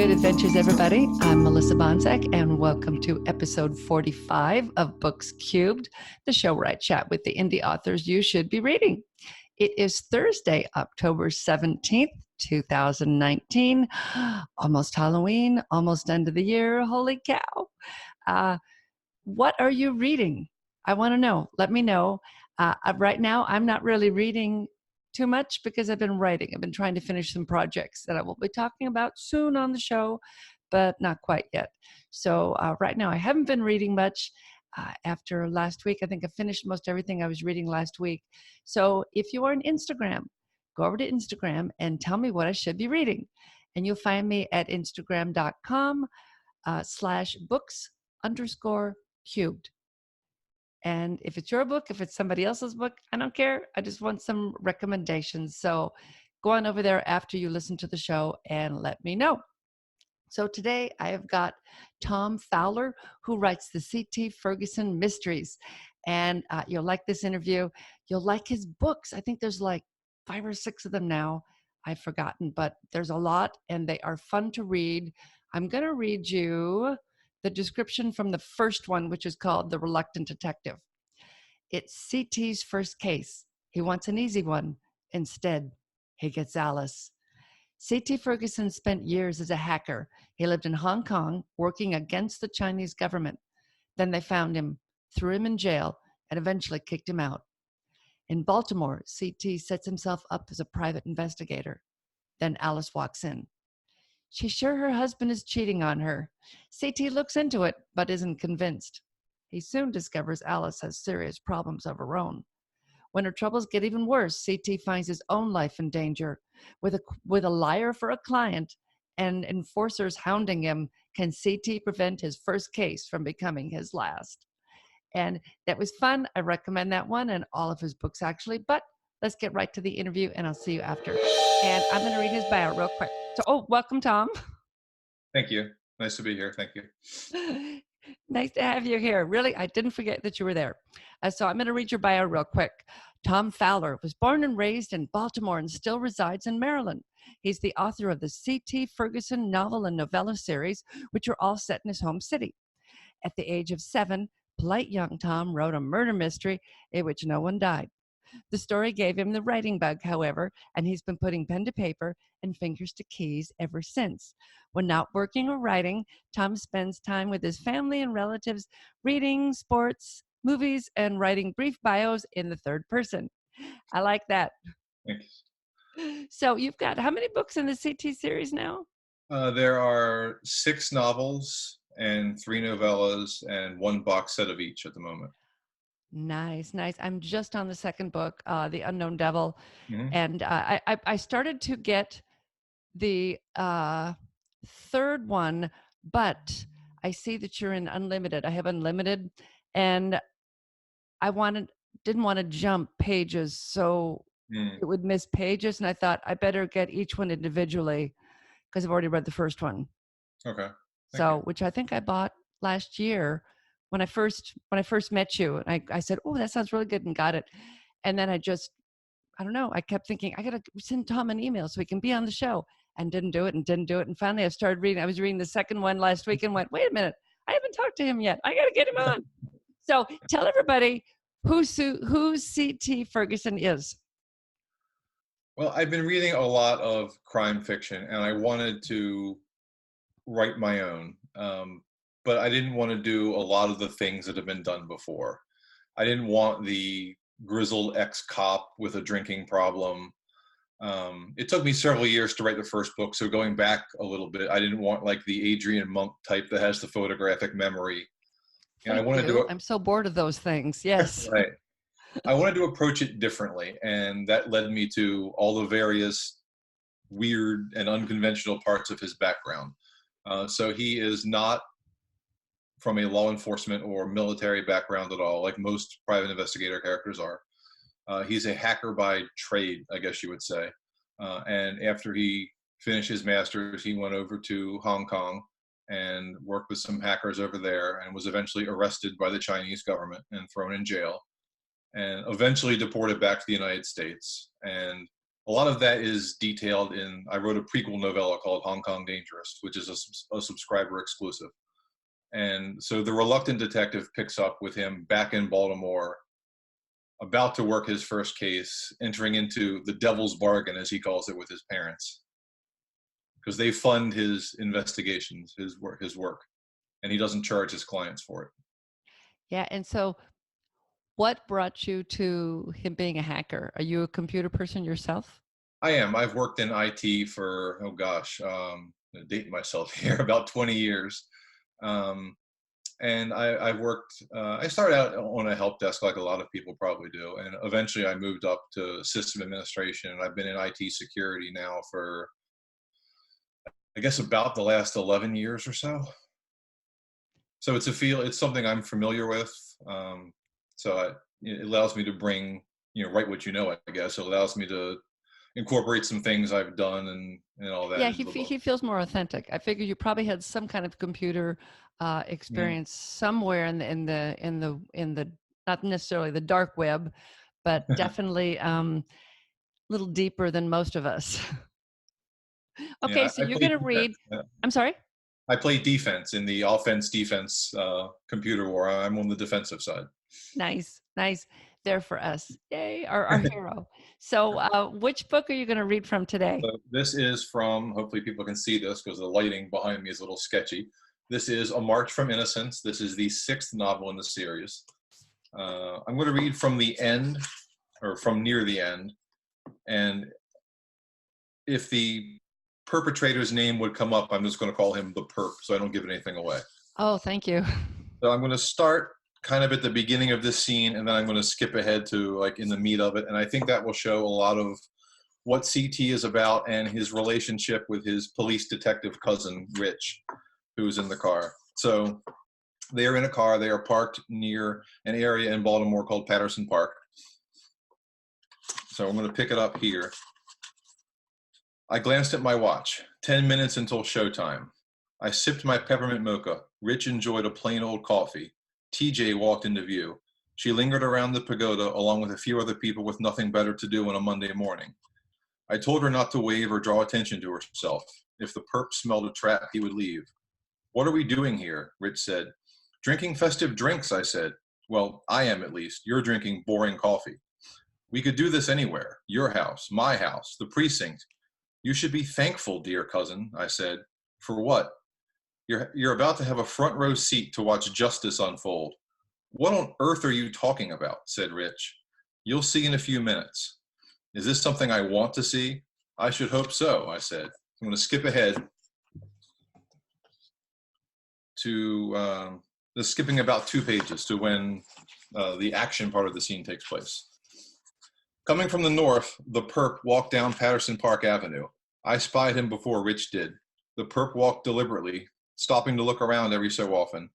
Good adventures, everybody. I'm Melissa Banczak, and welcome to episode 45 of Books Cubed, the show where I chat with the indie authors you should be reading. It is Thursday, October 17th, 2019. Almost Halloween, almost end of the year. Holy cow. What are you reading? I want to know. Let me know. Right now, I'm not really reading too much because I've been writing. I've been trying to finish some projects that I will be talking about soon on the show, but not quite yet. So right now I haven't been reading much. After last week, I think I finished most everything I was reading last week. So if you are on Instagram, go over to Instagram and tell me what I should be reading. And you'll find me at instagram.com/books_cubed. And if it's your book, if it's somebody else's book, I don't care. I just want some recommendations. So go on over there after you listen to the show and let me know. So today I have got Tom Fowler, who writes the CT Ferguson Mysteries. And you'll like this interview. You'll like his books. I think there's like 5 or 6 of them now. I've forgotten, but there's a lot and they are fun to read. I'm going to read you the description from the first one, which is called The Reluctant Detective. It's CT's first case. He wants an easy one. Instead, he gets Alice. CT Ferguson spent years as a hacker. He lived in Hong Kong, working against the Chinese government. Then they found him, threw him in jail, and eventually kicked him out. In Baltimore, CT sets himself up as a private investigator. Then Alice walks in. She's sure her husband is cheating on her. CT looks into it, but isn't convinced. He soon discovers Alice has serious problems of her own. When her troubles get even worse, CT finds his own life in danger. With a liar for a client and enforcers hounding him, can CT prevent his first case from becoming his last? And that was fun. I recommend that one and all of his books, actually. But let's get right to the interview, and I'll see you after. And I'm going to read his bio real quick. So, welcome, Tom. Thank you. Nice to be here. Thank you. Nice to have you here. Really, I didn't forget that you were there. So I'm going to read your bio real quick. Tom Fowler was born and raised in Baltimore and still resides in Maryland. He's the author of the CT Ferguson novel and novella series, which are all set in his home city. At the age of 7, polite young Tom wrote a murder mystery in which no one died. The story gave him the writing bug, however, and he's been putting pen to paper and fingers to keys ever since. When not working or writing, Tom spends time with his family and relatives, reading, sports, movies, and writing brief bios in the third person. I like that. Thanks. So you've got how many books in the CT series now? There are 6 novels and 3 novellas and 1 box set of each at the moment. Nice. I'm just on the second book, The Unknown Devil. Mm-hmm. And I started to get the third one, but I see that you're in Unlimited. I have Unlimited, and I didn't want to jump pages, so it would miss pages. And I thought I better get each one individually because I've already read the first one. Okay. Which I think I bought last year when I first met you. And I said, oh, that sounds really good, and got it. And then I don't know. I kept thinking, I got to send Tom an email so he can be on the show, and didn't do it. And finally I started reading. I was reading the second one last week and went, wait a minute, I haven't talked to him yet. I got to get him on. So tell everybody who CT Ferguson is. Well, I've been reading a lot of crime fiction, and I wanted to write my own. But I didn't want to do a lot of the things that have been done before. I didn't want the grizzled ex-cop with a drinking problem. It took me several years to write the first book, so going back a little bit, I didn't want like the Adrian Monk type that has the photographic memory. And I wanted to. I'm so bored of those things. Yes. Right. I wanted to approach it differently, and that led me to all the various weird and unconventional parts of his background. So he is not from a law enforcement or military background at all, like most private investigator characters are. He's a hacker by trade, I guess you would say. And after he finished his master's, he went over to Hong Kong and worked with some hackers over there, and was eventually arrested by the Chinese government and thrown in jail, and eventually deported back to the United States. And a lot of that is detailed I wrote a prequel novella called Hong Kong Dangerous, which is a subscriber exclusive. And so the reluctant detective picks up with him back in Baltimore, about to work his first case, entering into the devil's bargain, as he calls it, with his parents, because they fund his investigations, his work, and he doesn't charge his clients for it. Yeah. And so what brought you to him being a hacker? Are you a computer person yourself? I am. I've worked in IT for, oh gosh, I'm dating myself here, about 20 years. And I've worked, I started out on a help desk like a lot of people probably do. And eventually I moved up to system administration, and I've been in IT security now for, I guess, about the last 11 years or so. So it's something I'm familiar with. It allows me to bring, write what you know, I guess. It allows me to incorporate some things I've done and all that. Yeah, he feels more authentic. I figure you probably had some kind of computer experience somewhere in the not necessarily the dark web, but definitely a little deeper than most of us. Okay, Yeah, so I you're play going to defense. read. I'm sorry? I play defense in the offense-defense computer war. I'm on the defensive side. Nice, nice. There for us. Yay, our hero. So which book are you going to read from today? So this is from, hopefully people can see this because the lighting behind me is a little sketchy. This is A March from Innocence. This is the 6th novel in the series. I'm going to read from the end, or from near the end. And if the perpetrator's name would come up, I'm just going to call him the perp, so I don't give anything away. Oh, thank you. So I'm going to start kind of at the beginning of this scene, and then I'm going to skip ahead to like in the meat of it. And I think that will show a lot of what CT is about and his relationship with his police detective cousin, Rich, who's in the car. So they are in a car. They are parked near an area in Baltimore called Patterson Park. So I'm going to pick it up here. I glanced at my watch. 10 minutes until showtime. I sipped my peppermint mocha. Rich enjoyed a plain old coffee. TJ walked into view. She lingered around the pagoda along with a few other people with nothing better to do on a Monday morning. I told her not to wave or draw attention to herself. If the perp smelled a trap, he would leave. What are we doing here? Rich said. Drinking festive drinks, I said. Well, I am at least. You're drinking boring coffee. We could do this anywhere. Your house, my house, the precinct. You should be thankful, dear cousin, I said. For what? You're about to have a front row seat to watch justice unfold. What on earth are you talking about? Said Rich. You'll see in a few minutes. Is this something I want to see? I should hope so, I said. I'm going to skip ahead to skipping about 2 pages to when the action part of the scene takes place. Coming from the north, the perp walked down Patterson Park Avenue. I spied him before Rich did. The perp walked deliberately, stopping to look around every so often.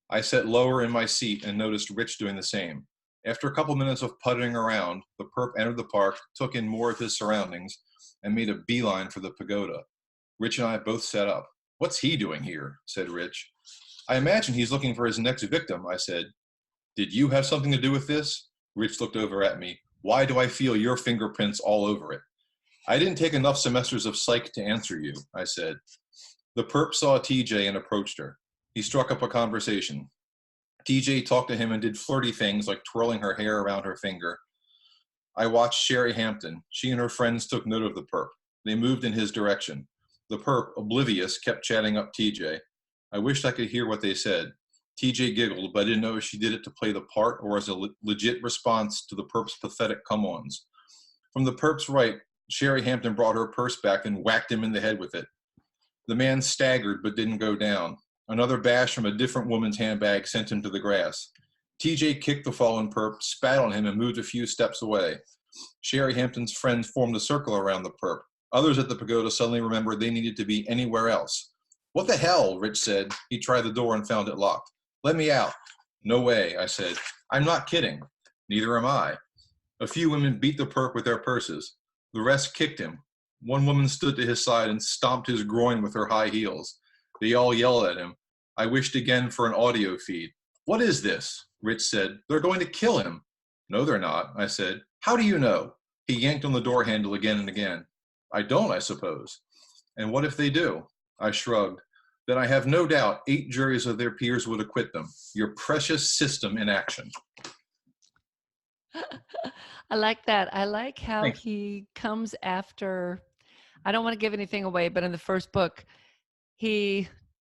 I sat lower in my seat and noticed Rich doing the same. After a couple minutes of puttering around, the perp entered the park, took in more of his surroundings, and made a beeline for the pagoda. Rich and I both sat up. What's he doing here? Said Rich. I imagine he's looking for his next victim, I said. Did you have something to do with this? Rich looked over at me. Why do I feel your fingerprints all over it? I didn't take enough semesters of psych to answer you, I said. The perp saw TJ and approached her. He struck up a conversation. TJ talked to him and did flirty things like twirling her hair around her finger. I watched Sherry Hampton. She and her friends took note of the perp. They moved in his direction. The perp, oblivious, kept chatting up TJ. I wished I could hear what they said. TJ giggled, but I didn't know if she did it to play the part or as a legit response to the perp's pathetic come-ons. From the perp's right, Sherry Hampton brought her purse back and whacked him in the head with it. The man staggered but didn't go down. Another bash from a different woman's handbag sent him to the grass. TJ kicked the fallen perp, spat on him, and moved a few steps away. Sherry Hampton's friends formed a circle around the perp. Others at the pagoda suddenly remembered they needed to be anywhere else. What the hell? Rich said. He tried the door and found it locked. Let me out. No way, I said. I'm not kidding. Neither am I. A few women beat the perp with their purses. The rest kicked him. One woman stood to his side and stomped his groin with her high heels. They all yelled at him. I wished again for an audio feed. What is this? Rich said. They're going to kill him. No, they're not, I said. How do you know? He yanked on the door handle again and again. I don't, I suppose. And what if they do? I shrugged. Then I have no doubt 8 juries of their peers would acquit them. Your precious system in action. I like that. I like how Thanks. he comes after. I don't want to give anything away, but in the first book, he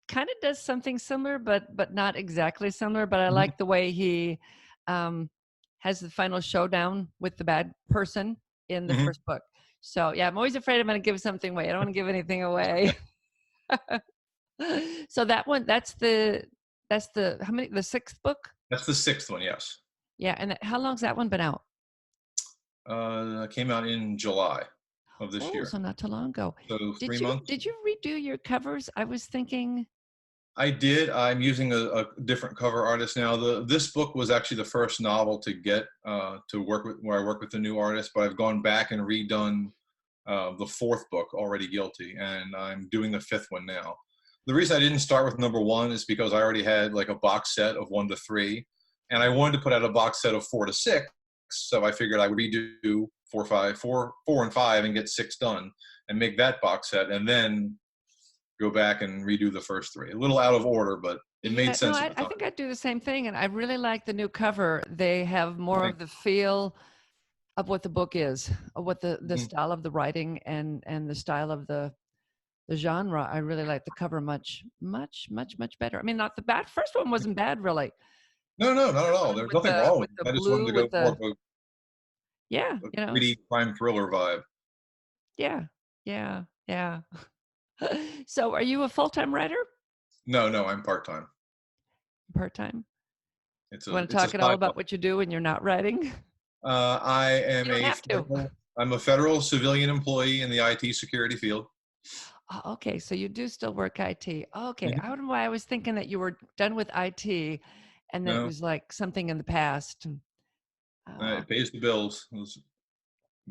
kind of does something similar, but not exactly similar. But I Mhm. like the way he has the final showdown with the bad person in the Mhm. first book. So yeah, I'm always afraid I'm going to give something away. I don't want to give anything away. So that one, that's the how many, the sixth book? That's the 6th one, yes. Yeah, and how long's that one been out? Came out in July of this Oh, year. so not too long ago. So Did 3 you months. did you redo your covers? I was thinking, I did. I'm using a different cover artist now. This book was actually the first novel to get to work with, where I work with the new artist, but I've gone back and redone the 4th book, Already Guilty, and I'm doing the 5th one now. The reason I didn't start with number 1 is because I already had like a box set of 1 to 3, and I wanted to put out a box set of 4 to 6. So I figured I would redo 4 and 5, and get 6 done, and make that box set, and then go back and redo the first 3. A little out of order, but it made yeah, no, sense at the I time. think I'd do the same thing, and I really like the new cover. They have more of the feel of what the book is, of what the Mhm. style of the writing and the style of the genre. I really like the cover much better. I mean, not the bad. First one wasn't bad, really. No, no, not at all. One There's nothing wrong with with the it. I just wanted blue to with go more the, of yeah, a you know, gritty crime thriller vibe. yeah, yeah, yeah. So, are you a full-time writer? No, no, I'm part-time. Part-time? You want to It's a talk at all side about hustle. what you do when you're not writing? I am You don't have to. I'm a federal civilian employee in the IT security field. Oh, okay, so you do still work IT. Okay, I Mhm. don't know why I was thinking that you were done with IT, and that it No, was like something in the past. it pays the bills. Well,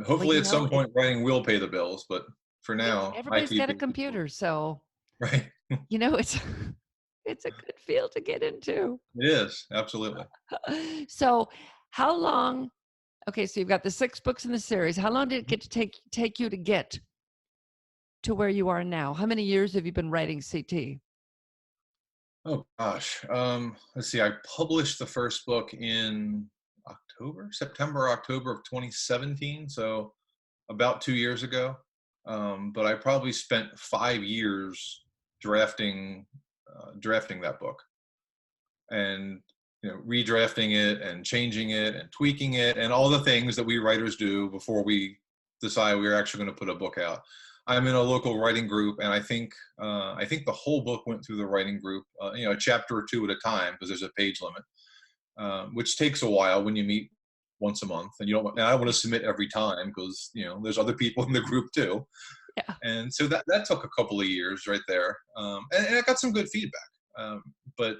Hopefully, you at know, some point, writing will pay the bills, but for now, everybody's IT got a pays the bills. computer, so Right? it's it's a good field to get into. It is absolutely. So, how long? Okay, so you've got the 6 books in the series. How long did it get to take you to get to where you are now? How many years have you been writing CT? Oh gosh. Let's see. I published the first book in September, October of 2017. So about 2 years ago. But I probably spent 5 years drafting, drafting that book, and redrafting it and changing it and tweaking it and all the things that we writers do before we decide we're actually going to put a book out. I'm in a local writing group, and I think the whole book went through the writing group, a chapter or 2 at a time, because there's a page limit, which takes a while when you meet once a month, and you don't. And I don't want to submit every time because there's other people in the group too, Yeah. and so that took a couple of years right there, and I got some good feedback. But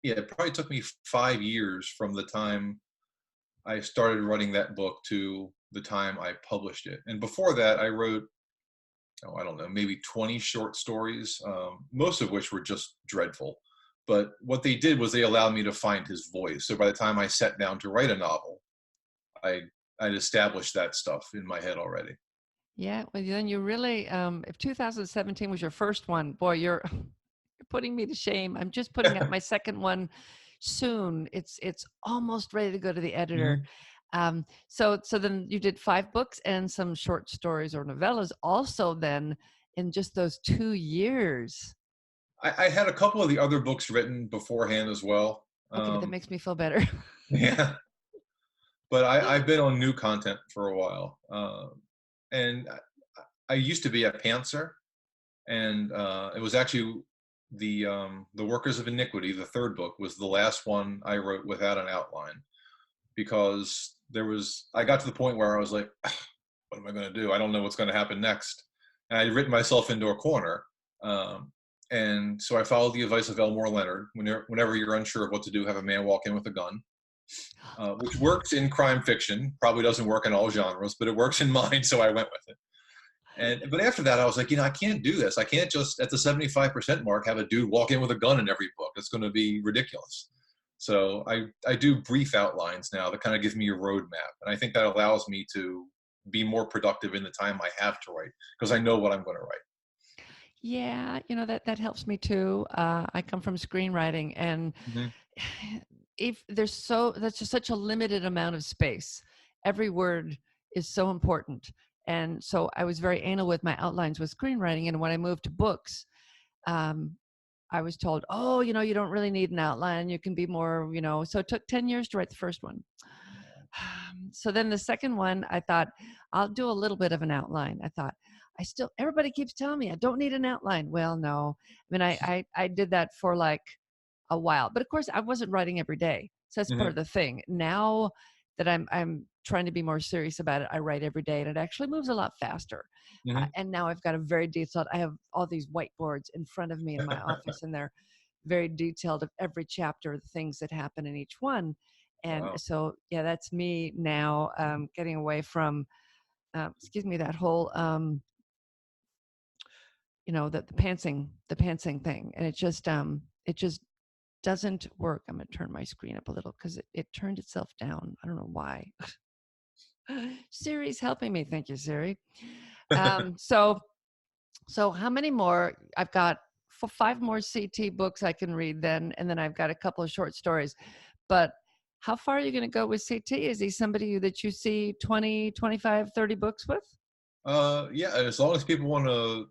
yeah, it probably took me 5 years from the time I started writing that book to the time I published it. And before that, I wrote, oh, I don't know, maybe 20 short stories, most of which were just dreadful. But what they did was they allowed me to find his voice. So by the time I sat down to write a novel, I I'd established that stuff in my head already. Yeah, well, then you really, if 2017 was your first one, boy, you're putting me to shame. I'm just putting out my second one soon. It's almost ready to go to the editor. Mhm. So then you did 5 books and some short stories or novellas also then in just those 2 years. I had a couple of the other books written beforehand as well. Okay, that makes me feel better. Yeah, but I've been on new content for a while, and I used to be a pantser, and it was actually the Workers of Iniquity. The third book was the last one I wrote without an outline, because I got to the point where I was like, what am I going to do? I don't know what's going to happen next, and I'd written myself into a corner. Um, and so I followed the advice of Elmore Leonard. Whenever you're unsure of what to do, have a man walk in with a gun, which works in crime fiction. Probably doesn't work in all genres, but it works in mine, so I went with it. But after that, I was like, I can't do this. I can't just at the 75% mark have a dude walk in with a gun in every book. It's going to be ridiculous. So I do brief outlines now that kind of gives me a roadmap, and I think that allows me to be more productive in the time I have to write, because I know what I'm going to write. Yeah, that helps me too. I come from screenwriting, and Mhm. if that's just such a limited amount of space. Every word is so important. And so I was very anal with my outlines with screenwriting. And when I moved to books, um, I was told, oh, you don't really need an outline. You can be more, so it took 10 years to write the first one. So then the second one, I thought, I'll do a little bit of an outline. I thought, everybody keeps telling me I don't need an outline. Well, no. I mean, I did that for like a while, but of course I wasn't writing every day. So that's part Mhm. of the thing. Now that I'm trying to be more serious about it, I write every day, and it actually moves a lot faster. Mhm. And now I've got a very detailed, I have all these whiteboards in front of me in my office, and they're very detailed of every chapter, the things that happen in each one. And Wow. so, yeah, that's me now, getting away from, excuse me, that whole, the pantsing thing. And it just doesn't work. I'm going to turn my screen up a little because it turned itself down. I don't know why. Siri's helping me. Thank you, Siri. So how many more? I've got 5 more CT books I can read then, and then I've got a couple of short stories. But how far are you going to go with CT? Is he somebody that you see 20, 25, 30 books with? Yeah, as long as people want to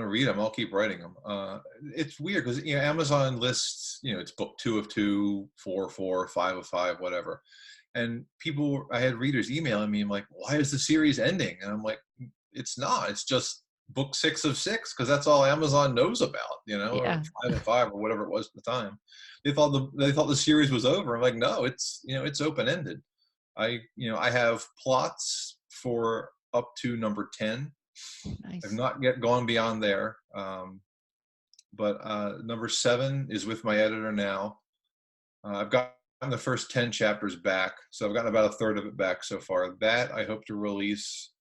read them, I'll keep writing them. It's weird because Amazon lists, it's book 2 of 2, 4 of 4, 5 of 5, whatever. And I had readers emailing me, I'm like, why is the series ending? And I'm like, it's not. It's just book 6 of 6, because that's all Amazon knows about, or Yeah. 5 of 5 or whatever it was at the time. They thought the series was over. I'm like, no, it's open ended. I have plots for up to number 10. Oh, I've nice. not yet gone beyond there. But number 7 is with my editor now. I've gotten the first 10 chapters back, so I've gotten about a third of it back so far. That I hope to release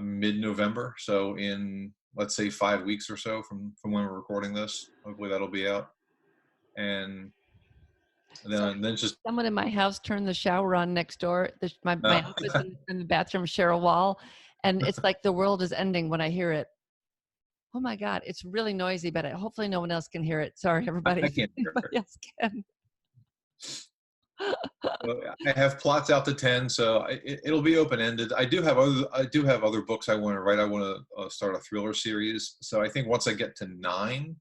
mid-November, so in, let's say, 5 weeks or so from when we're recording this. Hopefully that'll be out. And Sorry, then just someone in my house turned the shower on next door. My office and the bathroom share a wall, and it's like the world is ending when I hear it. Oh my God, it's really noisy, but hopefully no one else can hear it. Sorry, everybody, I if can't hear anybody it. else can. So I have plots out to 10, so it'll be open ended. I do have other books I want to write. I want to start a thriller series. So I think once I get to 9,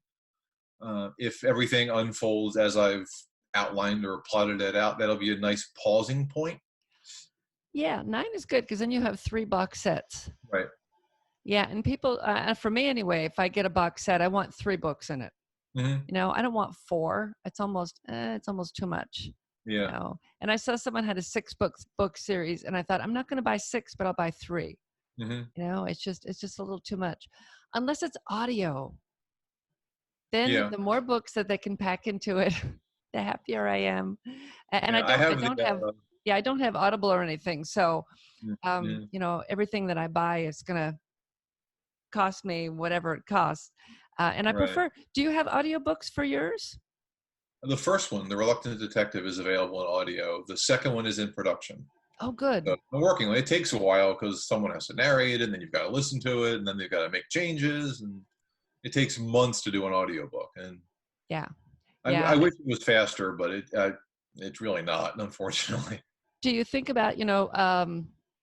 if everything unfolds as I've outlined or plotted it out, that'll be a nice pausing point. Yeah, 9 is good because then you have 3 box sets. Right. Yeah, and people, for me anyway, if I get a box set, I want 3 books in it. Hmm. I don't want 4. It's almost too much. Yeah. And I saw someone had a 6 book series, and I thought, I'm not going to buy 6, but I'll buy 3. Hmm. It's just a little too much, unless it's audio. Then Yeah. the more books that they can pack into it, the happier I am. And I Yeah. I don't, I have the. don't have, yeah, I don't have Audible or anything. So, Mhm. everything that I buy is going to cost me whatever it costs. And I Right. prefer, do you have audiobooks for yours? The first one, The Reluctant Detective, is available in audio. The second one is in production. Oh, good. So I'm working on it. It takes a while because someone has to narrate it, and then you've got to listen to it, and then they've got to make changes, and it takes months to do an audiobook. And Yeah. I Yeah. wish it was faster, but it's really not, unfortunately. Do you think about,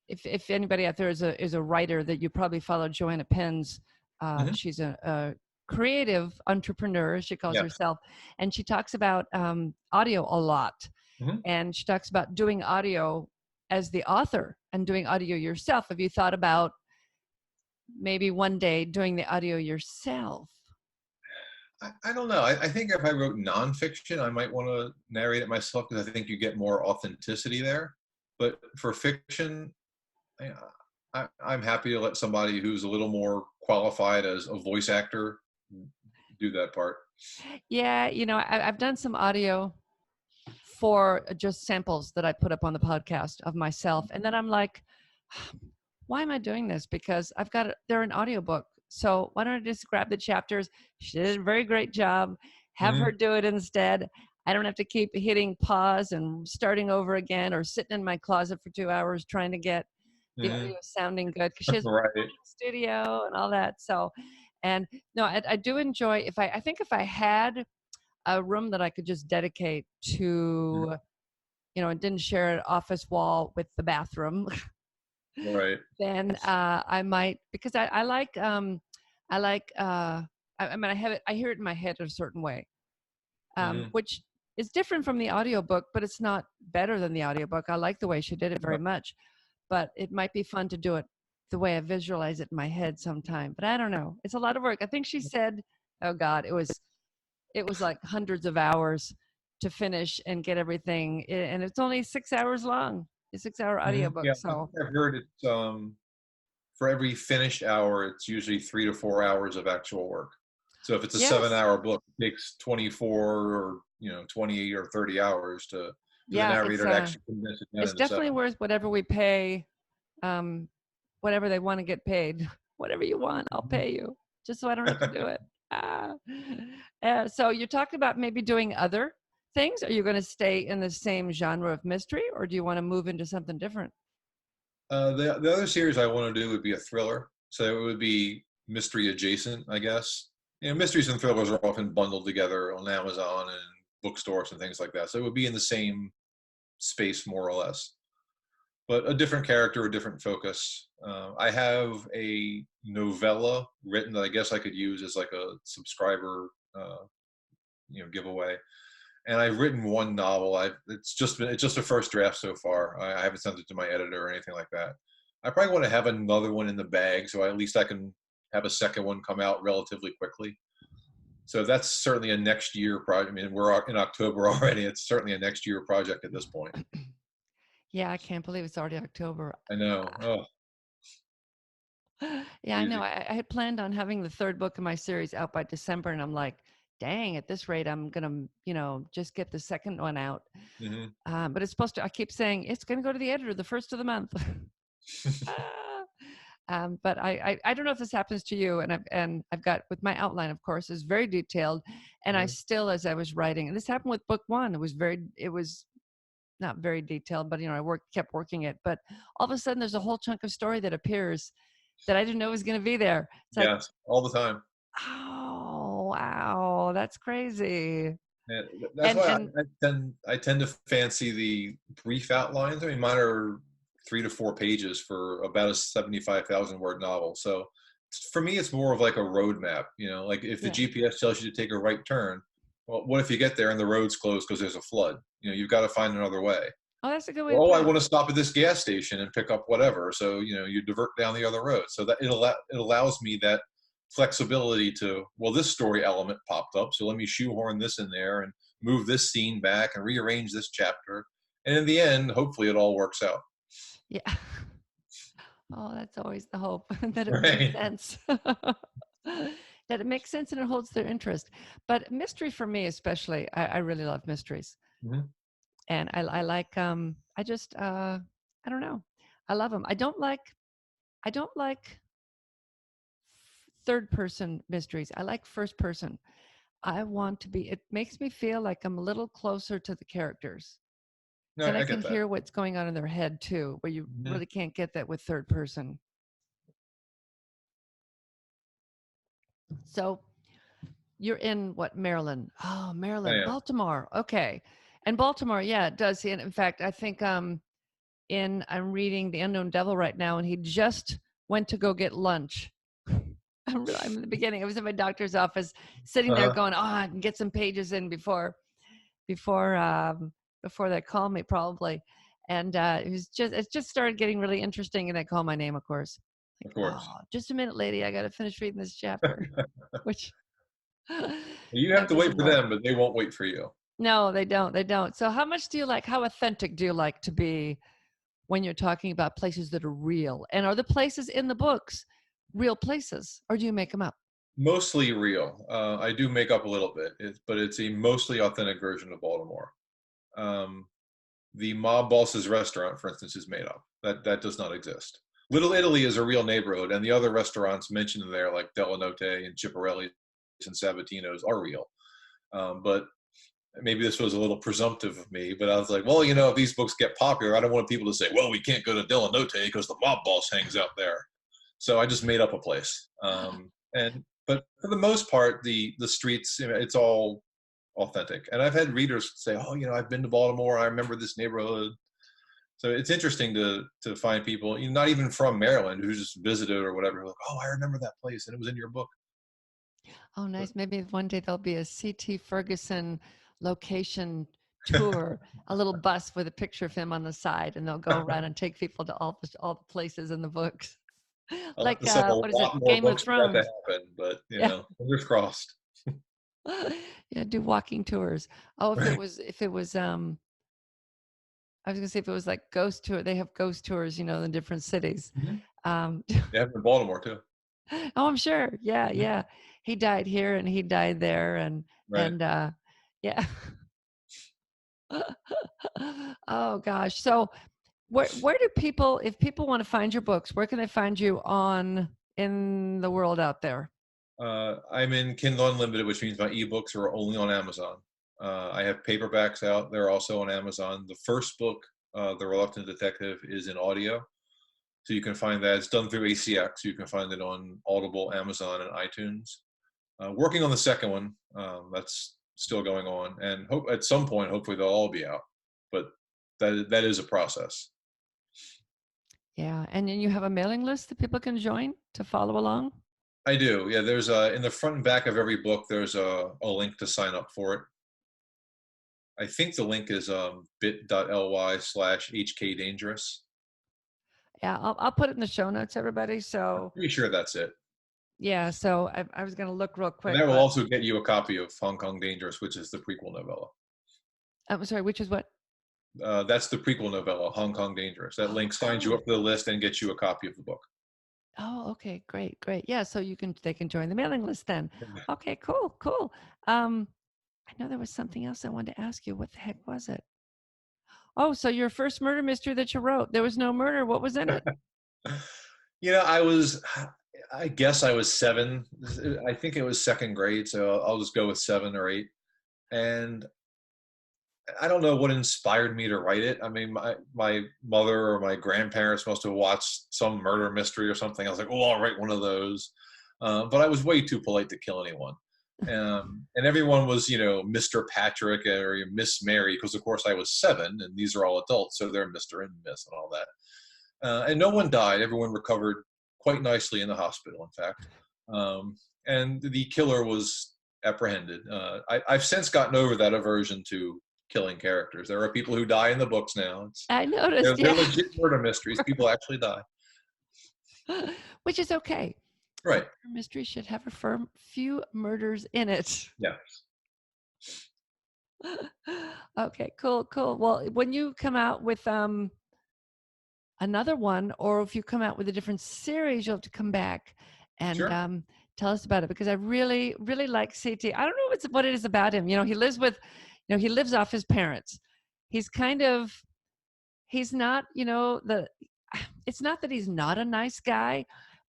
if anybody out there is a writer that you probably follow, Joanna Penn's, Hmm. she's a creative entrepreneur, she calls Yeah. herself, and she talks about audio a lot. Hmm. And she talks about doing audio as the author and doing audio yourself. Have you thought about maybe one day doing the audio yourself? I don't know. I think if I wrote nonfiction, I might want to narrate it myself because I think you get more authenticity there. But for fiction, I, I'm happy to let somebody who's a little more qualified as a voice actor do that part. Yeah, I've done some audio for just samples that I put up on the podcast of myself. And then I'm like, why am I doing this? Because they're an audiobook. So why don't I just grab the chapters? She did a very great job. Have her Hmm. do it instead. I don't have to keep hitting pause and starting over again or sitting in my closet for 2 hours trying to get the Hmm. audio sounding good because she has a Right. recording studio and all that. So, and no, I do enjoy I think if I had a room that I could just dedicate Mhm. to, and didn't share an office wall with the bathroom, Right. then I might, because I like I mean I hear it in my head a certain way, Hmm. which is different from the audiobook, but it's not better than the audiobook. I like the way she did it very much, but it might be fun to do it the way I visualize it in my head sometime. But I don't know. It's a lot of work. I think she said, oh God, it was like hundreds of hours to finish and get everything, and it's only 6 hours long. A 6 hour Yeah, audiobook. I So think I've heard it's for every finished hour, it's usually 3 to 4 hours of actual work. So if it's a yes, 7 hour book, it takes 24 or 20 or 30 hours to for the yeah, narrator to actually condense it down it's into definitely seven. worth whatever we pay, um, whatever they want to get paid. Whatever you want, I'll Mhm. pay you, just so I don't have to do it. Ah. So you're talking about maybe doing other things. Are you going to stay in the same genre of mystery, or do you want to move into something different? The other series I want to do would be a thriller, so it would be mystery adjacent, I guess. Mysteries and thrillers are often bundled together on Amazon and bookstores and things like that. So it would be in the same space, more or less, but a different character, a different focus. I have a novella written that I guess I could use as like a subscriber, giveaway. And I've written one novel. It's just a first draft so far. I haven't sent it to my editor or anything like that. I probably want to have another one in the bag, so at least I can have a second one come out relatively quickly. So that's certainly a next year project. I mean, we're in October already. It's certainly a next year project at this point. Yeah, I can't believe it's already October. I know. Oh, Yeah, I know. easy. I had planned on having the third book in my series out by December, and I'm like, dang, at this rate, I'm gonna, just get the second one out. Hmm. But it's supposed to. I keep saying it's gonna go to the editor the first of the month. Ah. But I don't know if this happens to you, and I've got with my outline, of course, is very detailed, and I still, as I was writing, and this happened with book one, it was not very detailed, but I kept working it, but all of a sudden there's a whole chunk of story that appears that I didn't know was going to be there. It's like, Yes, all the time. oh wow, that's crazy. Yeah, that's And why and I tend to fancy the brief outlines. I mean, mine are 3 to 4 pages for about a 75,000 word novel. So for me, it's more of like a roadmap. Like if the yeah, GPS tells you to take a right turn, well, what if you get there and the road's closed because there's a flood? You've got to find another way. oh, that's a good way to Or, oh, put I it. want to stop at this gas station and pick up whatever. So, you divert down the other road. So that it allows me that flexibility to, well, this story element popped up. So let me shoehorn this in there and move this scene back and rearrange this chapter. And in the end, hopefully it all works out. Yeah. Oh, that's always the hope that it makes Right. sense. That it makes sense and it holds their interest. But mystery for me, especially, I really love mysteries, Mhm. and I like I just I don't know, I love them. I don't like third person mysteries. I like first person. I want to be. It makes me feel like I'm a little closer to the characters. No, And I I can get that. hear what's going on in their head too, where you Mhm. really can't get that with third person. So you're in what, Maryland? Oh, I Maryland, am. Baltimore. Okay. And Baltimore, yeah, it does. And in fact, I think I'm reading The Unknown Devil right now, and he just went to go get lunch. I'm in the beginning. I was in my doctor's office, sitting there Uh-huh. going, "Oh, I can get some pages in before before they call me, probably." And it just started getting really interesting, and they call my name, of course. Like, Of course. oh, just a minute, lady, I got to finish reading this chapter, which You have that to was wait for annoying. them, but they won't wait for you. No, they don't. They don't. So, how authentic do you like to be when you're talking about places that are real? And are the places in the books real places, or do you make them up? Mostly real. I do make up a little bit, but it's a mostly authentic version of Baltimore. Um, the mob boss's restaurant, for instance, is made up. That does not exist. Little Italy is a real neighborhood, and the other restaurants mentioned there, like Delanote and Chiparelli's and Sabatino's, are real. But maybe this was a little presumptive of me, but I was like, well, you know, if these books get popular, I don't want people to say, well, we can't go to Delanote because the mob boss hangs out there. So I just made up a place. But for the most part, the streets, you know, it's all authentic. And I've had readers say, oh, you know, I've been to Baltimore. I remember this neighborhood. So it's interesting to find people, you know, not even from Maryland, who just visited or whatever, like, oh, I remember that place and it was in your book. Oh, But nice. Maybe one day there'll be a CT Ferguson location tour, a little bus with a picture of him on the side, and they'll go around and take people to all the places in the books. I'll have Like to sell a what is it? lot more Game of books for that to Thrones. happen, but you Yeah. know, fingers crossed. Yeah, do walking tours. Oh, Right. if it was I was gonna say if it was like ghost tour, they have ghost tours, you know, in different cities. Mhm. Um, They have them in Baltimore too. oh, I'm sure. Yeah, Mhm. yeah. He died here and he died there Right. and yeah. Oh gosh. So where do people, if people want to find your books, where can they find you on in the world out there? I'm in Kindle Unlimited, which means my ebooks are only on Amazon. I have paperbacks out; they're also on Amazon. The first book, The Reluctant Detective, is in audio, so you can find that. It's done through ACX. You can find it on Audible, Amazon, and iTunes. Working on the second one, that's still going on, and hope at some point, hopefully, they'll all be out. But that is a process. Yeah. And then you have a mailing list that people can join to follow along? I do. Yeah, there's in the front and back of every book, there's a link to sign up for it. I think the link is bit.ly/HK Dangerous. Yeah, I'll put it in the show notes, everybody. So Pretty sure that's it. yeah, so I was gonna look real And quick, that will but also get you a copy of Hong Kong Dangerous, which is the prequel novella. I'm sorry, which is what? That's the prequel novella, Hong Kong Dangerous. That link signs you Oh, up for the list and gets you a copy of the book. oh, okay, great, great. Yeah, so they can join the mailing list then. Okay, cool, cool. Um, I know there was something else I wanted to ask you. What the heck was it? Oh, so your first murder mystery that you wrote, there was no murder. What was in it? You know, I guess I was 7. I think it was second grade, so I'll just go with 7 or 8. And I don't know what inspired me to write it. I mean, my mother or my grandparents must have watched some murder mystery or something. I was like, oh, I'll write one of those. But I was way too polite to kill anyone. And everyone was, you know, Mr. Patrick or Miss Mary, because of course I was 7, and these are all adults, so they're Mr. and Miss and all that. And no one died. Everyone recovered quite nicely in the hospital, in fact. And the killer was apprehended. I've since gotten over that aversion to killing characters. There are people who die in the books now. I noticed, They're yeah. legit murder mysteries. People actually die. Which is okay. A Right. murder mystery should have a few murders in it. Yeah. Okay, cool, cool. Well, when you come out with another one, or if you come out with a different series, you'll have to come back and Sure. tell us about it because I really, really like CT. I don't know what it is about him. You know, he lives with, you know, he lives off his parents. He's kind of, he's not, you know, it's not that he's not a nice guy,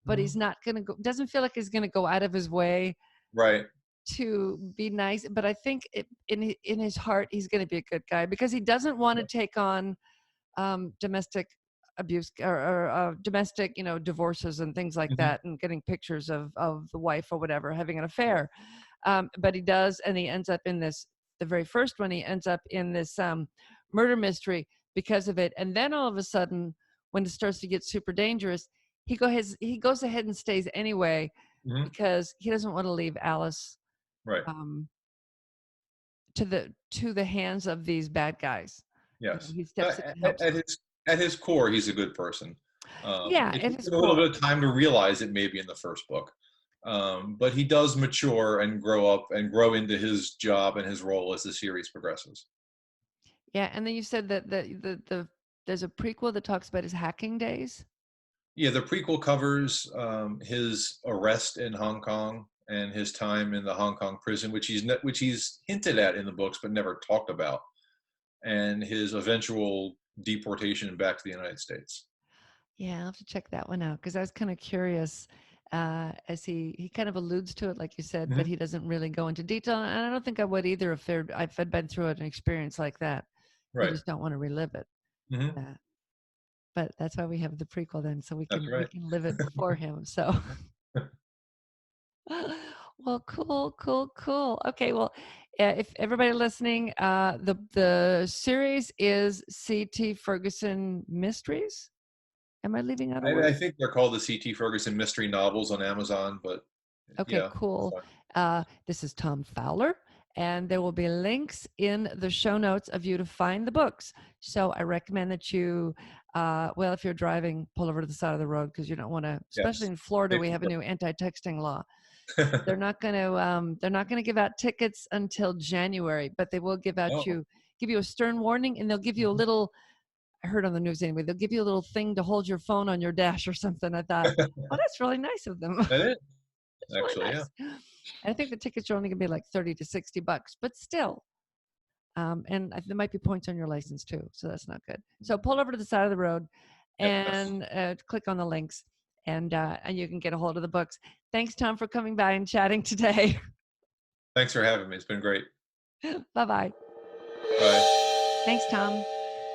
but he's Mhm. not gonna go. Doesn't feel like he's gonna go out of his way Right. to be nice. But I think in his heart, he's gonna be a good guy because he doesn't want to take on domestic abuse or domestic, you know, divorces and things like Mhm. that, and getting pictures of the wife or whatever having an affair. But he does, and he ends up in this. The very first one, he ends up in this murder mystery because of it, and then all of a sudden, when it starts to get super dangerous, he goes ahead and stays anyway Mhm. because he doesn't want to leave Alice Right. um, to the hands of these bad guys. You know, Yes. he steps in and At, helps at them. his core, he's a good person. Yeah, It at took his him a little core. bit of time to realize it, maybe in the first book, but he does mature and grow up and grow into his job and his role as the series progresses. Yeah, and then you said that there's a prequel that talks about his hacking days. Yeah, the prequel covers his arrest in Hong Kong and his time in the Hong Kong prison, which he's hinted at in the books but never talked about, and his eventual deportation back to the United States. Yeah, I'll have to check that one out because I was kind of curious as he kind of alludes to it, like you said, but Mhm. he doesn't really go into detail. And I don't think I would either if I'd been through an experience like that. You Right. just don't want to relive it. Mhm. Uh, but that's why we have the prequel then, so That's we right. can live it for him. So, well, cool, cool, cool. Okay, well, if everybody listening, the series is CT Ferguson Mysteries. Am I leaving out a I word? think they're called the CT Ferguson Mystery novels on Amazon, but Okay, yeah, that's cool. fine. This is Tom Fowler, and there will be links in the show notes of you to find the books. So I recommend that you, well, if you're driving, pull over to the side of the road because you don't want to. Especially Yes. in Florida, Take we have a the new anti-texting law. book. They're not going to give out tickets until January, but they will Oh. give you a stern warning, and they'll give you a Mhm. little. I heard on the news anyway. They'll give you a little thing to hold your phone on your dash or something. I thought, oh, that's really nice of them. That is, It's really actually, yeah. nice. And I think the tickets are only going to be like 30 to 60 bucks, but still. And there might be points on your license too, so that's not good. So pull over to the side of the road Yes. and click on the links, and you can get a hold of the books. Thanks, Tom, for coming by and chatting today. Thanks for having me. It's been great. Bye bye. Bye. Thanks, Tom.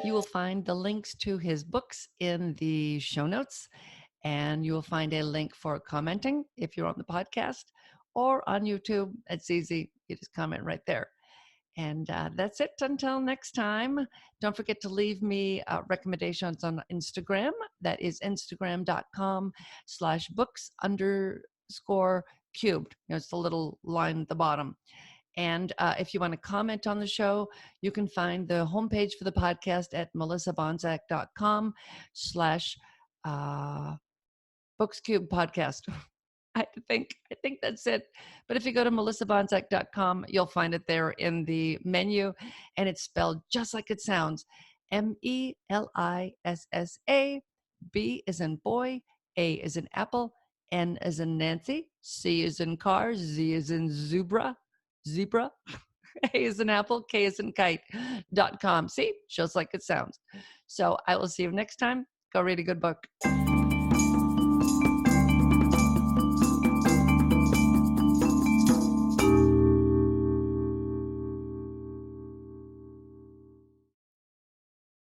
You will find the links to his books in the show notes, and you will find a link for commenting if you're on the podcast or on YouTube. It's easy. You just comment right there. And that's it until next time. Don't forget to leave me recommendations on Instagram. That is instagram.com/books_cubed. It's the little line at the bottom. And if you want to comment on the show, you can find the homepage for the podcast at melissabanczak.com/bookscube podcast. I think that's it. But if you go to melissabanczak.com, you'll find it there in the menu, and it's spelled just like it sounds: Melissa. B is in boy, A is in apple, N is in Nancy, C is in car, Z is in zebra, A is in apple, K is in kite.com. See, just like it sounds. So I will see you next time. Go read a good book.